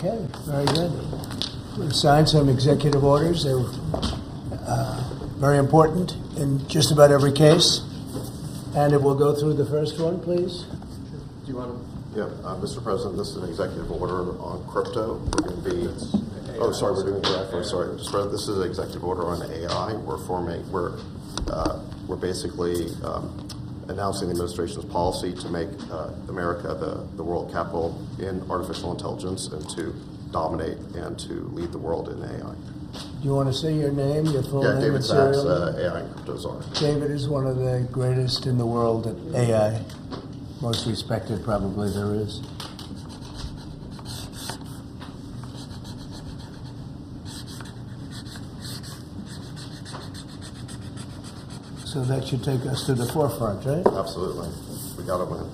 Okay, very good. We signed some executive orders. They were very important in just about every case. And it will go through the first one, please. Do you want to? Yeah, Mr. President, this is an executive order on crypto. We're going to be. Oh, sorry, we're doing AI first. Sorry, this is an executive order on AI. We're basically announcing the administration's policy to make America the world capital in artificial intelligence and to dominate and to lead the world in AI. Do you want to say your name, your full name, David and Sachs, serial? AI and Crypto Czar. David is one of the greatest in the world at AI. Most respected, probably, there is. So that should take us to the forefront, right? Absolutely. We got to win.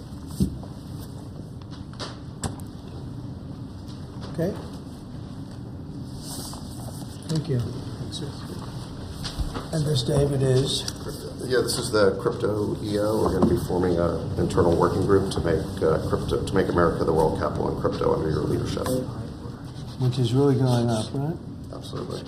Okay. Thank you. And this, David, is? Yeah, this is the crypto EO. We're going to be forming an internal working group to make America the world capital in crypto under your leadership. Which is really going up, right? Absolutely.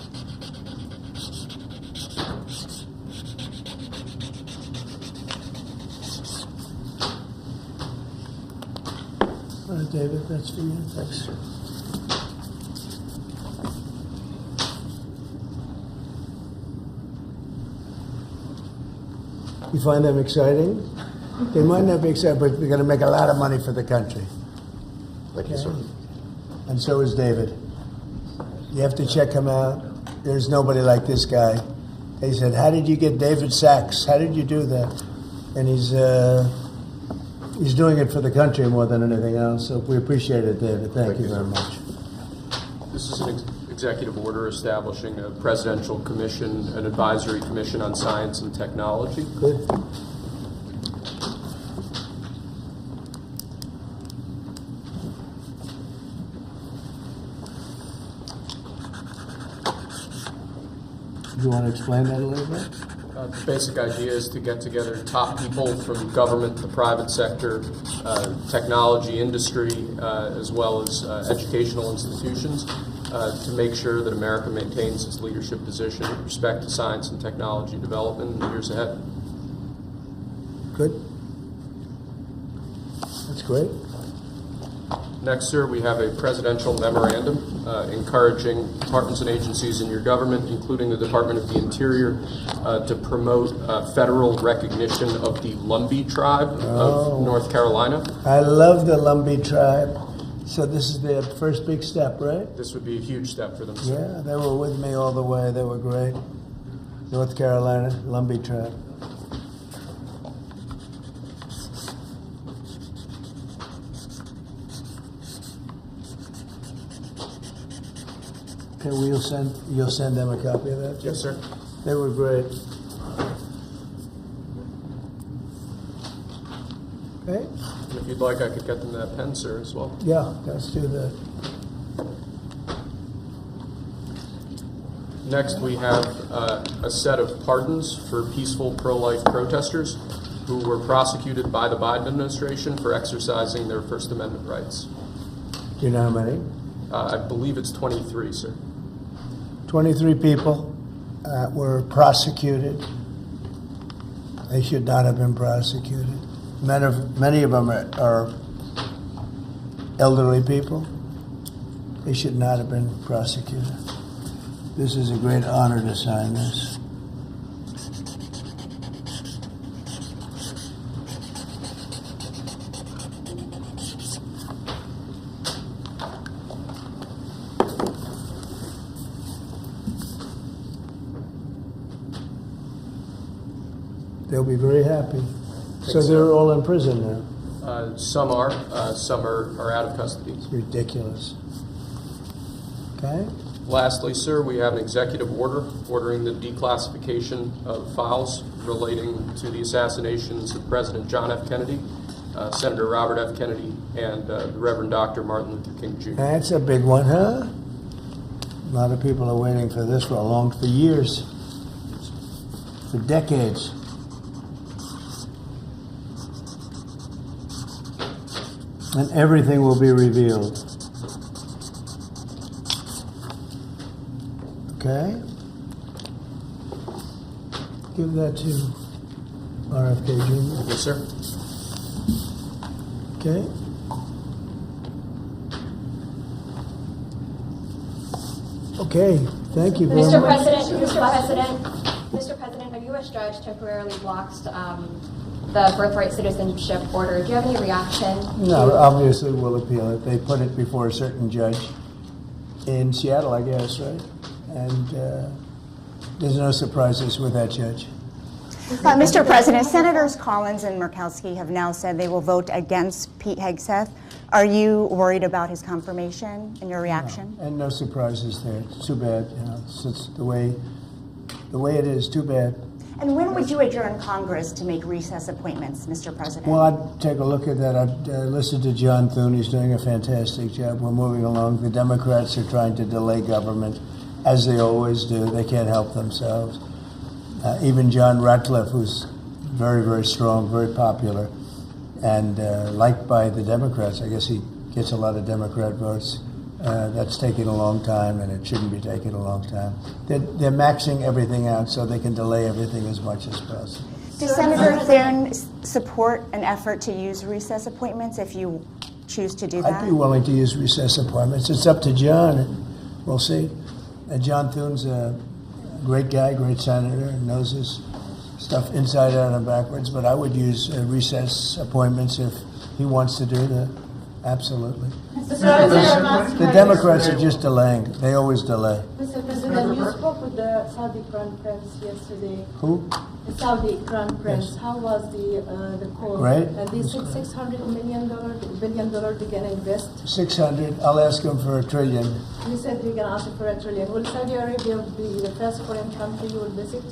All right, David, that's for you. Thanks. You find them exciting? They might not be exciting, but we're going to make a lot of money for the country. Thank you, sir. And so is David. You have to check him out. There's nobody like this guy. They said, how did you get David Sachs? How did you do that? And he's doing it for the country more than anything else. So we appreciate it, David. Thank you very much. This is an executive order establishing a presidential commission, an advisory commission on science and technology. Good. Do you want to explain that a little bit? The basic idea is to get together top people from government, the private sector, technology industry, as well as educational institutions, to make sure that America maintains its leadership position with respect to science and technology development in the years ahead. Good. That's great. Next, sir, we have a presidential memorandum encouraging departments and agencies in your government, including the Department of the Interior, to promote federal recognition of the Lumbee tribe of North Carolina. I love the Lumbee tribe. So this is their first big step, right? This would be a huge step for them, sir. Yeah, they were with me all the way. They were great. North Carolina, Lumbee tribe. Okay, you'll send them a copy of that? Yes, sir. They were great. Okay? And if you'd like, I could get them that pen, sir, as well. Yeah, let's do that. Next, we have a set of pardons for peaceful pro-life protesters who were prosecuted by the Biden administration for exercising their First Amendment rights. Do you know how many? I believe it's 23, sir. 23 people were prosecuted. They should not have been prosecuted. Many of them are elderly people. They should not have been prosecuted. This is a great honor to sign this. They'll be very happy. So they're all in prison now. Some are out of custody. It's ridiculous. Okay? Lastly, sir, we have an executive order ordering the declassification of files relating to the assassinations of President John F. Kennedy, Senator Robert F. Kennedy, and the Reverend Dr. Martin Luther King Jr. That's a big one, huh? A lot of people are waiting for this for years, for decades. And everything will be revealed. Okay. Give that to RFK Jr. Yes, sir. Okay. Okay, thank you very Mr. much. Mr. President, a U.S. judge temporarily blocks the birthright citizenship order. Do you have any reaction? No, obviously we'll appeal it. They put it before a certain judge in Seattle, I guess, right? And there's no surprises with that judge. Mr. President, Senators Collins and Murkowski have now said they will vote against Pete Hegseth. Are you worried about his confirmation and your reaction? And no surprises there. It's too bad. You know, it's the way it is. Too bad. And when would you adjourn Congress to make recess appointments, Mr. President? Well, I'd take a look at that. I'd listen to John Thune. He's doing a fantastic job. We're moving along. The Democrats are trying to delay government, as they always do. They can't help themselves. Even John Ratcliffe, who's very, very strong, very popular, and liked by the Democrats. I guess he gets a lot of Democrat votes. That's taking a long time, and it shouldn't be taking a long time. They're maxing everything out so they can delay everything as much as possible. Does Senator Thune support an effort to use recess appointments if you choose to do that? I'd be willing to use recess appointments. It's up to John. We'll see. John Thune's a great guy, great senator, knows his stuff inside out and backwards, but I would use recess appointments if he wants to do that. Absolutely. The Democrats are just delaying. They always delay. Mr. President, you spoke with the Saudi Crown Prince yesterday. Who? The Saudi Crown Prince. Yes. How was the call? Right. They said $600 billion they're going to invest. 600. I'll ask him for $1 trillion. You said you're going to ask for $1 trillion. Will Saudi Arabia be the first foreign country you will visit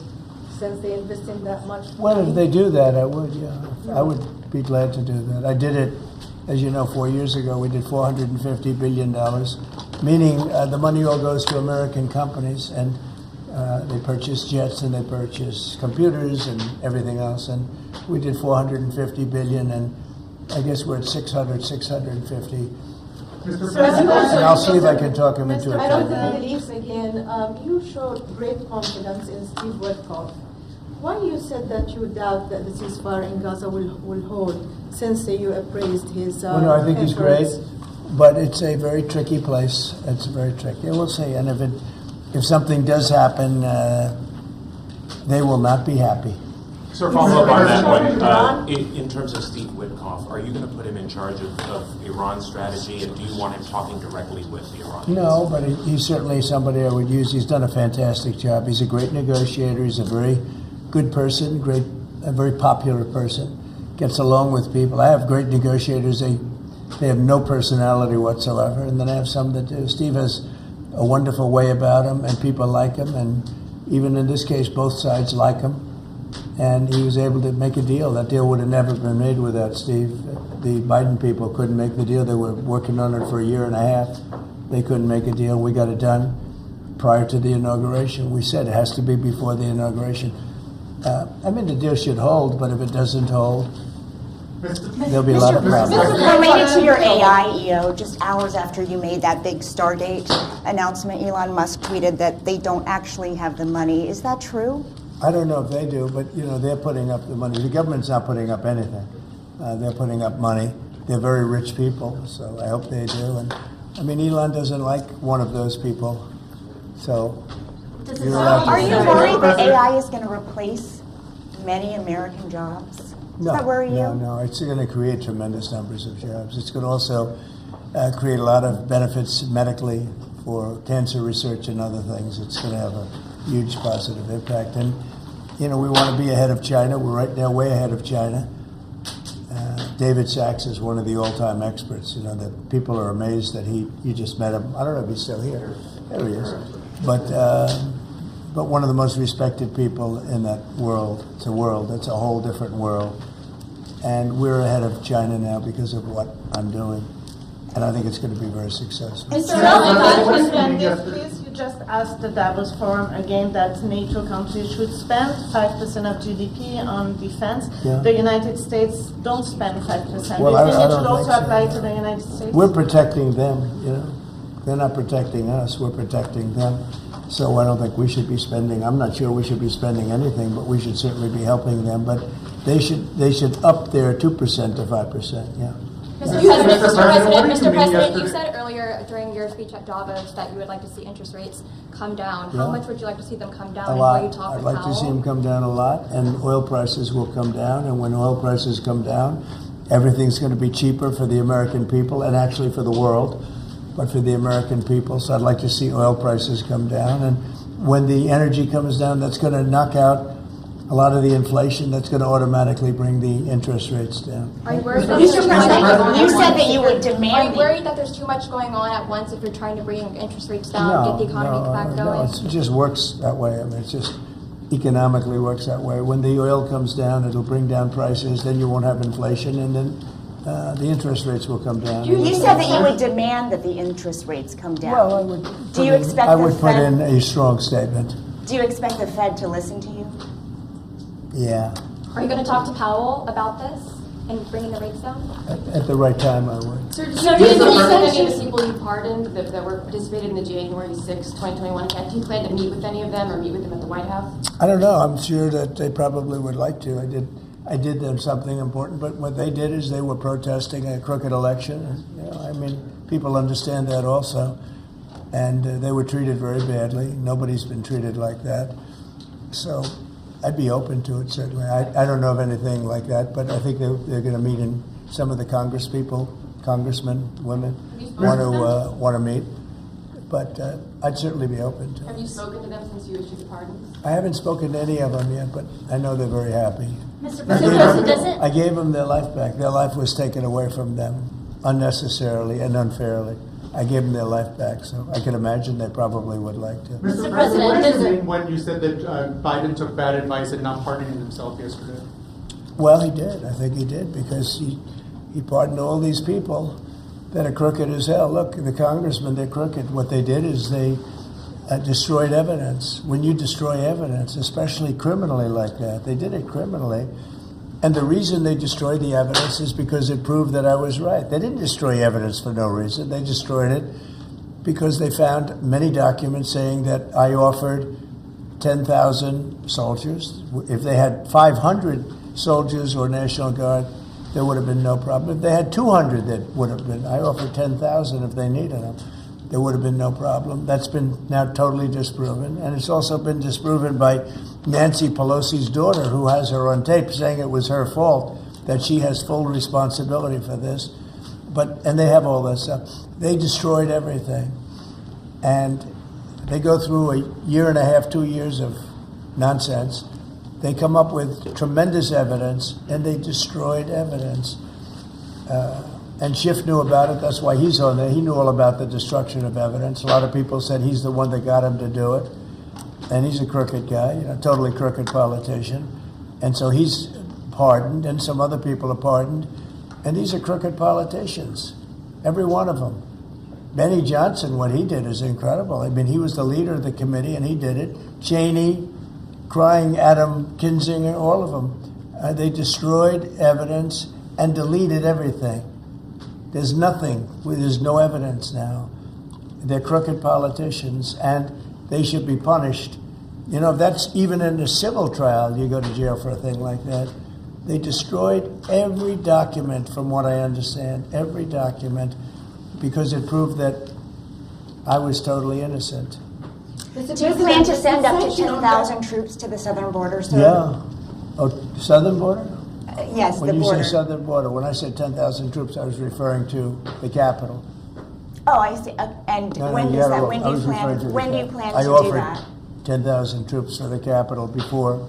since they invest in that much? Well, if they do that, I would, yeah. I would be glad to do that. I did it, as you know, 4 years ago. We did $450 billion, meaning the money all goes to American companies, and they purchase jets and they purchase computers and everything else. And we did $450 billion, and I guess we're at 650. And I'll see if I can talk him into it. I don't believe again. You showed great confidence in Steve Witkoff. Why you said that you doubt that the ceasefire in Gaza will hold, since you appraised his Well, no, I think he's great, efforts? but it's a very tricky place. It's very tricky. We'll see. And if something does happen, they will not be happy. Sir, follow up on that one. In terms of Steve Witkoff, are you going to put him in charge of Iran's strategy, and do you want him talking directly with the Iranians? No, but he's certainly somebody I would use. He's done a fantastic job. He's a great negotiator. He's a very good person, a very popular person. Gets along with people. I have great negotiators. They have no personality whatsoever, and then I have some that do. Steve has a wonderful way about him, and people like him, and even in this case, both sides like him. And he was able to make a deal. That deal would have never been made without Steve. The Biden people couldn't make the deal. They were working on it for 1.5 years. They couldn't make a deal. We got it done prior to the inauguration. We said it has to be before the inauguration. The deal should hold, but if it doesn't hold, there'll be a lot of problems. Related to your AI, EO, just hours after you made that big Stardate announcement, Elon Musk tweeted that they don't actually have the money. Is that true? I don't know if they do, but they're putting up the money. The government's not putting up anything. They're putting up money. They're very rich people, so I hope they do. And Elon doesn't like one of those people, so you're allowed to Are you say. worried that AI is going to replace many American jobs? Does that worry you? No. It's going to create tremendous numbers of jobs. It's going to also create a lot of benefits medically for cancer research and other things. It's going to have a huge positive impact. And, we want to be ahead of China. We're right now way ahead of China. David Sachs is one of the all-time experts. That people are amazed that you just met him. I don't know if he's still here. There he is. But one of the most respected people in that world. It's a whole different world. And we're ahead of China now because of what I'm doing. And I think it's going to be very successful. President, please, you just asked the Davos Forum again that NATO countries should spend 5% of GDP on defense. Yeah. The United States don't spend 5%. Well, Do you think I it don't should also think so. apply to the United States? We're protecting them, They're not protecting us. We're protecting them. So I don't think we should be spending, I'm not sure we should be spending anything, but we should certainly be helping them. But they should up their 2% to 5%, yeah. Mr. President, you said earlier during your speech at Davos that you would like to see interest rates come down. How Yeah. much would you like to see them come down? A And lot. will you talk I'd with like to see them Powell? come down a lot, and oil prices will come down. And when oil prices come down, everything's going to be cheaper for the American people and actually for the world, but for the American people. So I'd like to see oil prices come down. And when the energy comes down, that's going to knock out a lot of the inflation. That's going to automatically bring the interest rates down. Are you worried that Mr. there's too much President, going on you at said once? that you would Are demand you worried that there's too much going on at once if you're trying to bring interest rates down, get the economy back No, going? it just works that way. I mean, it just economically works that way. When the oil comes down, it'll bring down prices, then you won't have inflation, and then the interest rates will come down. You said that you would demand that the interest rates come down. Well, I would. Do you expect I the would put Fed- in a strong statement. Do you expect the Fed to listen to you? Yeah, Are you going to talk to Powell about this and bringing the rates down? at the right time, I would. Sir, do you have any of the people you pardoned that were participated in the January 6, 2021 attack? Do you plan to meet with any of them or meet with them at the White House? I don't know. I'm sure that they probably would like to. I did them something important, but what they did is they were protesting a crooked election. And, I mean, people understand that also, and they were treated very badly. Nobody's been treated like that, so I'd be open to it certainly. I don't know of anything like that, but I think they're going to meet in some of the congressmen, women want to meet. But I'd certainly be open to it. Have you spoken to them since you issued the pardons? I haven't spoken to any of them yet, but I know they're very happy. Mr. President, I gave them their life back. Their life was taken away from them unnecessarily and unfairly. I gave them their life back, so I can imagine they probably would like to. Mr. President, President, what does does it it- mean when you said that Biden took bad advice and not pardoning himself yesterday? Well, he did. I think he did because he pardoned all these people that are crooked as hell. Look, the congressmen, they're crooked. What they did is they destroyed evidence. When you destroy evidence, especially criminally like that, they did it criminally. And the reason they destroyed the evidence is because it proved that I was right. They didn't destroy evidence for no reason. They destroyed it because they found many documents saying that I offered 10,000 soldiers. If they had 500 soldiers or National Guard, there would have been no problem. If they had 200, that would have been. I offered 10,000 if they needed them. There would have been no problem. That's been now totally disproven. And it's also been disproven by Nancy Pelosi's daughter, who has her on tape saying it was her fault, that she has full responsibility for this. And they have all that stuff. They destroyed everything. And they go through a year and a half, 2 years of nonsense. They come up with tremendous evidence, and they destroyed evidence. And Schiff knew about it. That's why he's on there. He knew all about the destruction of evidence. A lot of people said he's the one that got him to do it. And he's a crooked guy, totally crooked politician. And so he's pardoned, and some other people are pardoned. And these are crooked politicians, every one of them. Benny Johnson, what he did is incredible. I mean, he was the leader of the committee, and he did it. Cheney, crying Adam Kinzinger, all of them. They destroyed evidence and deleted everything. There's nothing. There's no evidence now. They're crooked politicians, and they should be punished. That's even in a civil trial, you go to jail for a thing like that. They destroyed every document, from what I understand, every document, because it proved that I was totally innocent. Do you plan to send up to 10,000 troops to the southern border, sir? Yeah. Oh, southern border? Yes, the When you border. say southern border, when I said 10,000 troops, I was referring to the capital. Oh, I see. And No, when you does gotta that? look. When I do you was referring to plan? the When do you capital. plan I to do offered that? 10,000 troops for the capital before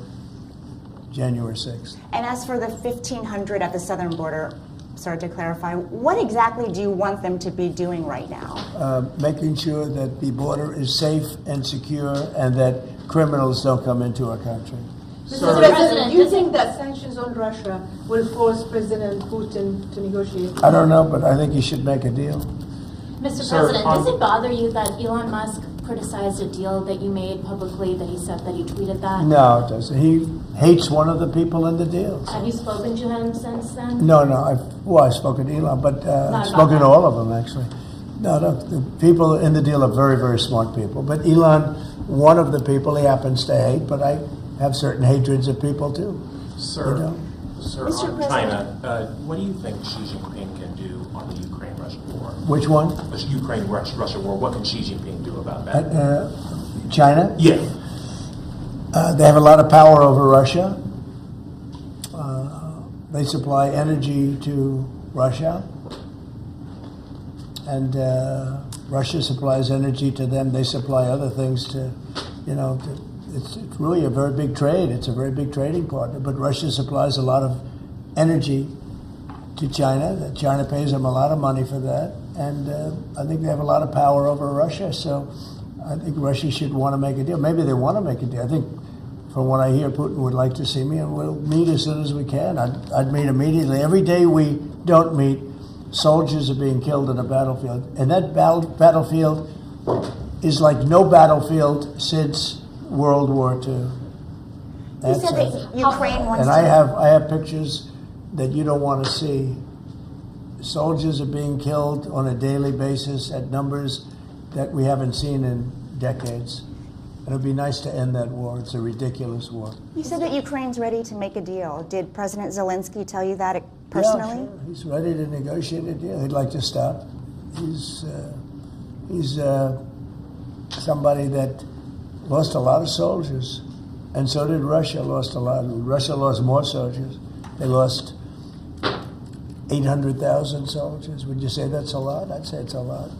January 6th. And as for the 1,500 at the southern border, sir, to clarify, what exactly do you want them to be doing right now? Making sure that the border is safe and secure, and that criminals don't come into our country. Mr. President, do you think that sanctions on Russia will force President Putin to negotiate? I don't know, but I think he should make a deal. Mr. Sir, President, does it bother you that Elon Musk criticized a deal that you made publicly, that he said that he tweeted that? No, it doesn't. He hates one of the people in the deals. Have you spoken to him since then? No, I've spoken to Elon, but Not I've spoken about to all of them, actually. No, the people in the deal are very, very smart people. But Elon one of the people he happens to hate, but I have certain hatreds of people too. Sir, You know? sir, Mr. on President. China, what do you think Xi Jinping can do on the Ukraine-Russia war? Which one? The Ukraine-Russia war, what can Xi Jinping do about that? China? Yeah. They have a lot of power over Russia. They supply energy to Russia, and Russia supplies energy to them. They supply other things to, it's really a very big trade. It's a very big trading partner. But Russia supplies a lot of energy to China. China pays them a lot of money for that, and I think they have a lot of power over Russia. So I think Russia should want to make a deal. Maybe they want to make a deal. I think, from what I hear, Putin would like to see me, and we'll meet as soon as we can. I'd meet immediately. Every day we don't meet, soldiers are being killed on a battlefield. And that battlefield is like no battlefield since World War II. You That's said it. that Ukraine wants And to... I have pictures that you don't want to see. Soldiers are being killed on a daily basis at numbers that we haven't seen in decades. And it'd be nice to end that war. It's a ridiculous war. You said that Ukraine's ready to make a deal. Did President Zelensky tell you that personally? Yeah, sure. He's ready to negotiate a deal. He'd like to stop. He's somebody that lost a lot of soldiers, and so did Russia. Lost a lot. Russia lost more soldiers. They lost 800,000 soldiers. Would you say that's a lot? I'd say it's a lot.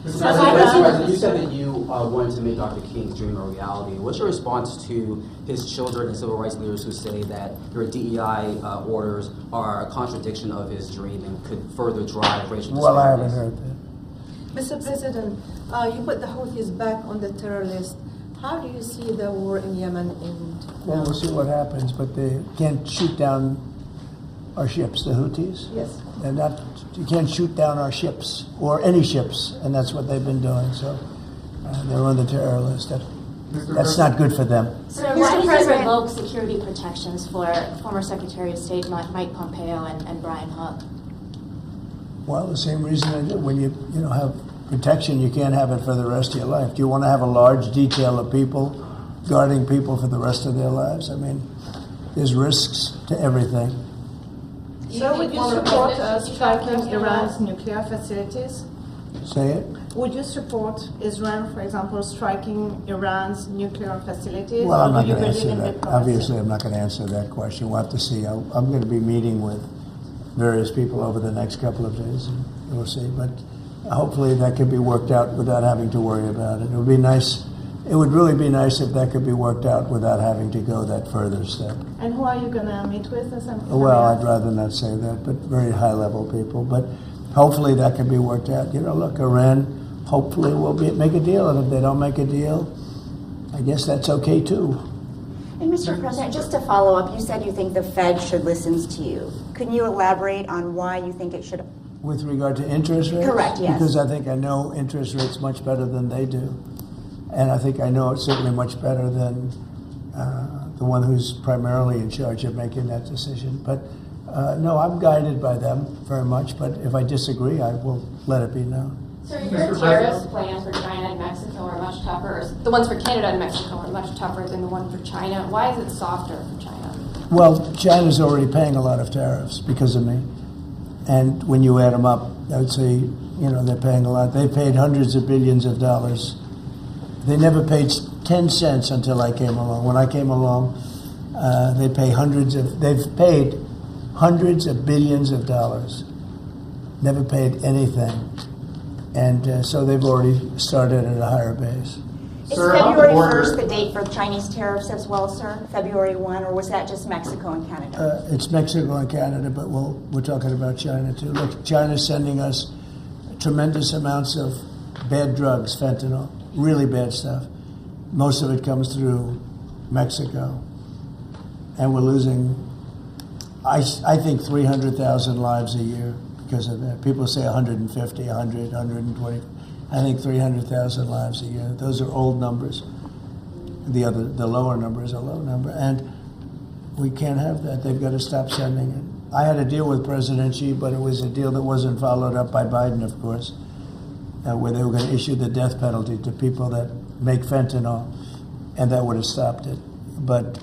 Mr. President, you said that you wanted to make Dr. King's dream a reality. What's your response to his children and civil rights leaders who say that your DEI orders are a contradiction of his dream and could further drive racial disparities? Well, I haven't heard that. Mr. President, you put the Houthis back on the terror list. How do you see the war in Yemen end? Well, we'll see what happens, but they can't shoot down our ships, the Houthis. Yes. They're not, you can't shoot down our ships, or any ships, and that's what they've been doing, so they're on the terror list. That's not good for them. So why did you revoke security protections for former Secretary of State Mike Pompeo and Brian Hook? Well, the same reason I did. When you have protection, you can't have it for the rest of your life. Do you want to have a large detail of people guarding people for the rest of their lives? I mean, there's risks to everything. So would you support striking Iran's nuclear facilities? Say it? Would you support Israel, for example, striking Iran's nuclear facilities? Well, I'm or not do you going to believe answer in that. diplomacy? Obviously, I'm not going to answer that question. We'll have to see. I'm going to be meeting with various people over the next couple of days, and we'll see. But hopefully that could be worked out without having to worry about it. It would be nice. It would really be nice if that could be worked out without having to go that further step. And who are you going to meet with? Well, I'd rather not say that, but very high-level people. But hopefully that can be worked out. Look, Iran hopefully will make a deal, and if they don't make a deal, I guess that's okay too. And Mr. President, just to follow up, you said you think the Fed should listen to you. Can you elaborate on why you think it should? With regard to interest rates? Correct, yes. Because I think I know interest rates much better than they do. And I think I know it certainly much better than the one who's primarily in charge of making that decision. But no, I'm guided by them very much. But if I disagree, I will let it be known. So your tariff plans for China and Mexico are much tougher. Or the ones for Canada and Mexico are much tougher than the one for China. Why is it softer for China? Well, China's already paying a lot of tariffs because of me. And when you add them up, I would say, they're paying a lot. They paid hundreds of billions of dollars. They never paid 10 cents until I came along. When I came along, they've paid hundreds of billions of dollars. Never paid anything. And so they've already started at a higher base. Is February 1st the date for Chinese tariffs as well, sir? February 1, or was that just Mexico and Canada? It's Mexico and Canada, but we're talking about China too. Look, China's sending us tremendous amounts of bad drugs, fentanyl, really bad stuff. Most of it comes through Mexico. And we're losing, I think, 300,000 lives a year because of that. People say 150, 100, 120. I think 300,000 lives a year. Those are old numbers. The lower number is a low number. And we can't have that. They've got to stop sending it. I had a deal with President Xi, but it was a deal that wasn't followed up by Biden, of course, where they were going to issue the death penalty to people that make fentanyl. and that would have stopped it. But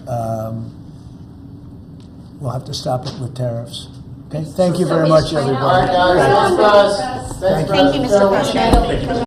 we'll have to stop it with tariffs. Okay, thank you very much, everybody. All right, guys, thanks, guys. Thank you, Mr. President.